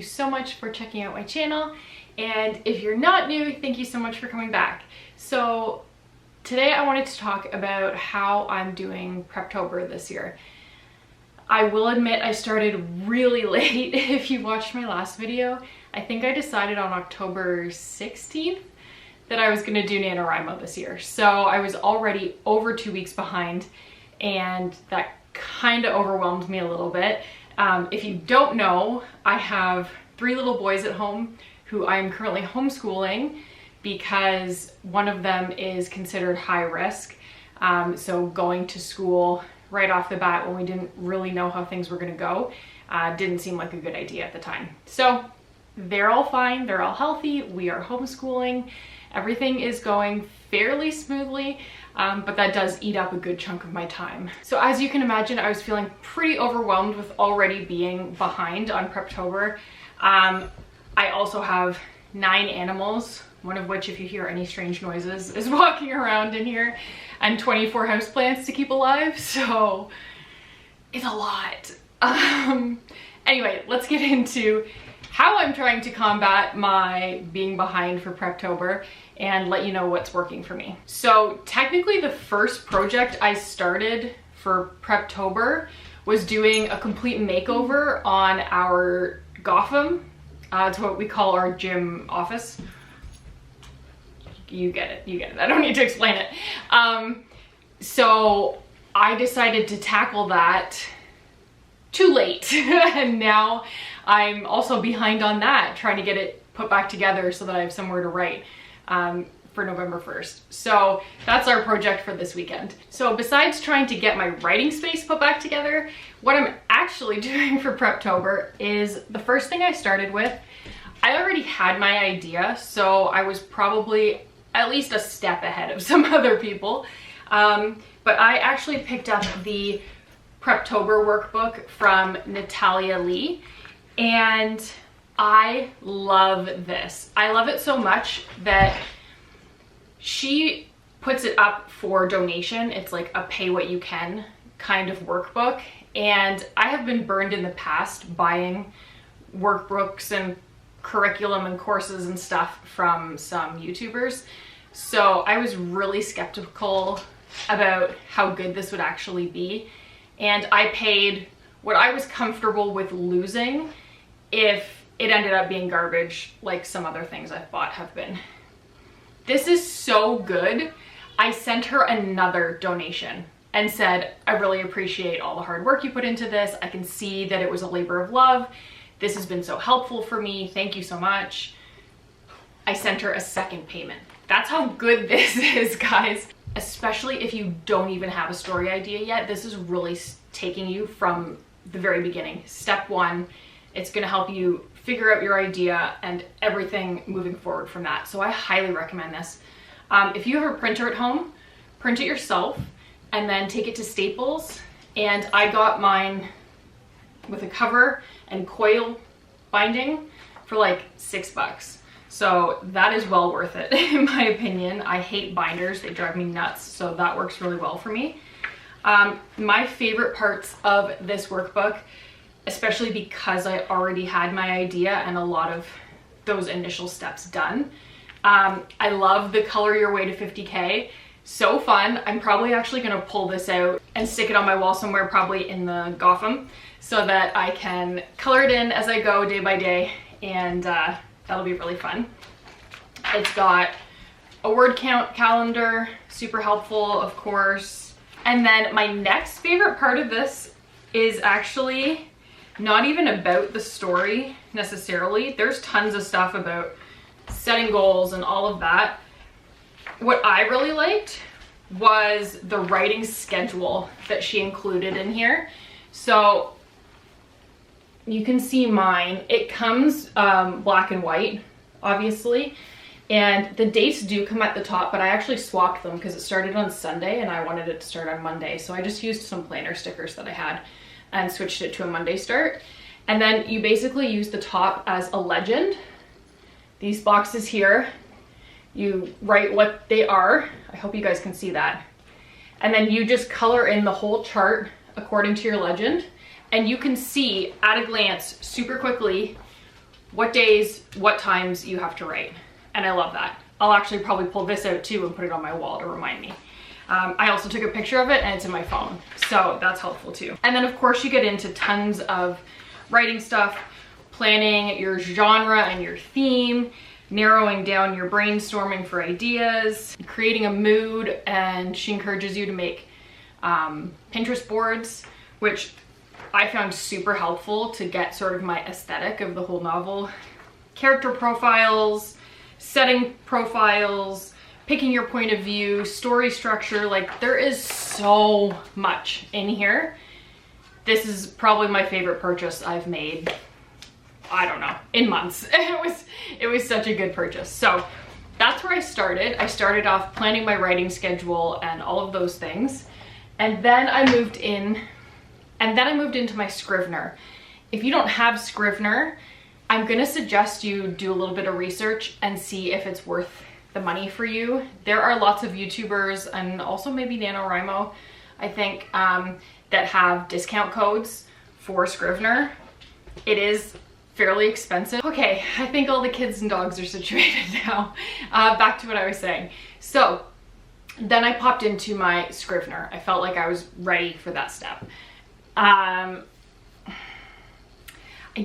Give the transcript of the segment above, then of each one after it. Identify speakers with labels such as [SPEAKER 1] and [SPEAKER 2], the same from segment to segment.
[SPEAKER 1] so much for checking out my channel. And if you're not new, thank you so much for coming back. So today I wanted to talk about how I'm doing Preptober this year. I will admit I started really late. If you watched my last video, I think I decided on October 16th that I was gonna do NaNoWriMo this year. So I was already over 2 weeks behind, and that kind of overwhelmed me a little bit. If you don't know, I have 3 little boys at home who I am currently homeschooling because one of them is considered high risk. So going to school right off the bat when we didn't really know how things were gonna go, didn't seem like a good idea at the time. So they're all fine, they're all healthy, we are homeschooling, everything is going fairly smoothly, but that does eat up a good chunk of my time. So as you can imagine, I was feeling pretty overwhelmed with already being behind on Preptober. I also have 9 animals, one of which, if you hear any strange noises, is walking around in here, and 24 houseplants to keep alive, so it's a lot. Anyway, let's get into how I'm trying to combat my being behind for Preptober and let you know what's working for me. So technically the first project I started for Preptober was doing a complete makeover on our Gotham. It's what we call our gym office. You get it, I don't need to explain it. So I decided to tackle that too late, and now I'm also behind on that, trying to get it put back together so that I have somewhere to write for November 1st. So that's our project for this weekend. So besides trying to get my writing space put back together, what I'm actually doing for Preptober is, the first thing I started with, I already had my idea, so I was probably at least a step ahead of some other people. But I actually picked up the Preptober workbook from NATALIA Leigh, and I love this. I love it so much that she puts it up for donation. It's like a pay what you can kind of workbook, and I have been burned in the past buying workbooks and curriculum and courses and stuff from some YouTubers. So I was really skeptical about how good this would actually be, and I paid what I was comfortable with losing if it ended up being garbage like some other things I've bought have been. This is so good. I sent her another donation and said, I really appreciate all the hard work you put into this. I can see that it was a labor of love. This has been so helpful for me. Thank you so much. I sent her a second payment. That's how good this is, guys. Especially if you don't even have a story idea yet, this is really taking you from the very beginning. Step 1, it's gonna help you figure out your idea and everything moving forward from that. So I highly recommend this. If you have a printer at home, print it yourself and then take it to Staples. And I got mine with a cover and coil binding for like $6. So that is well worth it, in my opinion. I hate binders, they drive me nuts, so that works really well for me. My favorite parts of this workbook, especially because I already had my idea and a lot of those initial steps done. I love the color your way to 50K. So fun. I'm probably actually gonna pull this out and stick it on my wall somewhere, probably in the Gotham, so that I can color it in as I go day by day, and that'll be really fun. It's got a word count calendar, super helpful, of course. And then my next favorite part of this is actually not even about the story necessarily. There's tons of stuff about setting goals and all of that. What I really liked was the writing schedule that she included in here. So you can see mine. It comes black and white, obviously, and the dates do come at the top, but I actually swapped them because it started on Sunday and I wanted it to start on Monday. So I just used some planner stickers that I had and switched it to a Monday start. And then you basically use the top as a legend. These boxes here, you write what they are. I hope you guys can see that. And then you just color in the whole chart according to your legend. And you can see at a glance super quickly what days, what times you have to write. And I love that. I'll actually probably pull this out too and put it on my wall to remind me. I also took a picture of it and it's in my phone, so that's helpful too. And then of course you get into tons of writing stuff, planning your genre and your theme, narrowing down your brainstorming for ideas, creating a mood, and she encourages you to make Pinterest boards, which I found super helpful to get sort of my aesthetic of the whole novel. Character profiles, setting profiles, picking your point of view, story structure, like there is so much in here. This is probably my favorite purchase I've made, I don't know, in months. It was such a good purchase. So that's where I started. I started off planning my writing schedule and all of those things. And then I moved into my Scrivener. If you don't have Scrivener, I'm gonna suggest you do a little bit of research and see if it's worth the money for you. There are lots of YouTubers and also maybe NaNoWriMo, I think, that have discount codes for Scrivener. It is fairly expensive. Okay, I think all the kids and dogs are situated now. Back to what I was saying. So then I popped into my Scrivener. I felt like I was ready for that step. I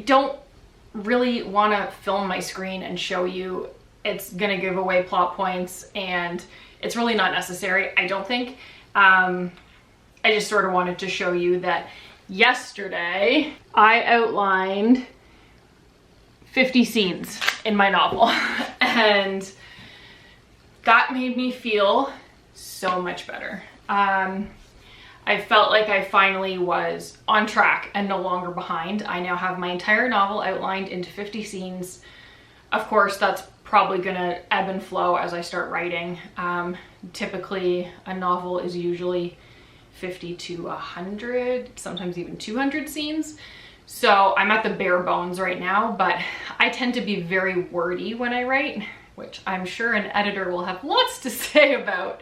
[SPEAKER 1] don't really want to film my screen and show you. It's gonna give away plot points and it's really not necessary, I don't think. I just sort of wanted to show you that yesterday I outlined 50 scenes in my novel and that made me feel so much better. I felt like I finally was on track and no longer behind. I now have my entire novel outlined into 50 scenes. Of course, that's probably gonna ebb and flow as I start writing. Typically, a novel is usually 50 to 100, sometimes even 200 scenes. So I'm at the bare bones right now, but I tend to be very wordy when I write, which I'm sure an editor will have lots to say about.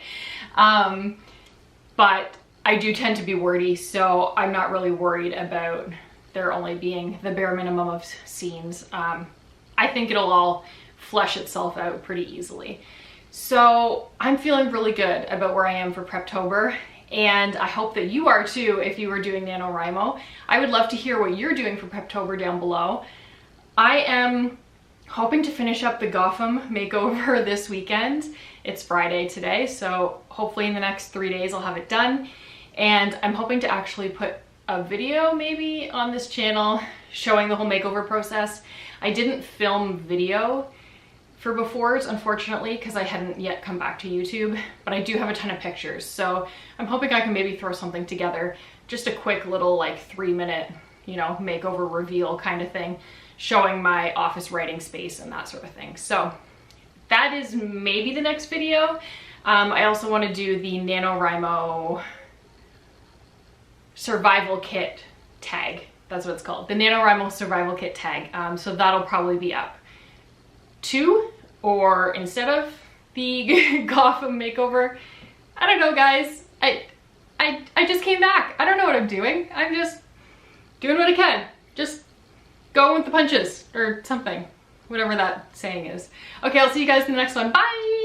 [SPEAKER 1] But I do tend to be wordy, so I'm not really worried about there only being the bare minimum of scenes. I think it'll all flesh itself out pretty easily. So I'm feeling really good about where I am for Preptober, and I hope that you are too if you were doing NaNoWriMo. I would love to hear what you're doing for Preptober down below. I am hoping to finish up the Gotham makeover this weekend. It's Friday today, so hopefully in the next 3 days I'll have it done. And I'm hoping to actually put a video maybe on this channel showing the whole makeover process. I didn't film video for befores, unfortunately, because I hadn't yet come back to YouTube, but I do have a ton of pictures. So I'm hoping I can maybe throw something together, just a quick little like 3-minute, you know, makeover reveal kind of thing, showing my office writing space and that sort of thing. So that is maybe the next video. I also want to do the NaNoWriMo survival kit tag. That's what it's called. The NaNoWriMo survival kit tag. So that'll probably be up too, or instead of the Gotham makeover. I don't know, guys. I just came back. I don't know what I'm doing. I'm just doing what I can. Just go with the punches or something. Whatever that saying is. Okay, I'll see you guys in the next one. Bye!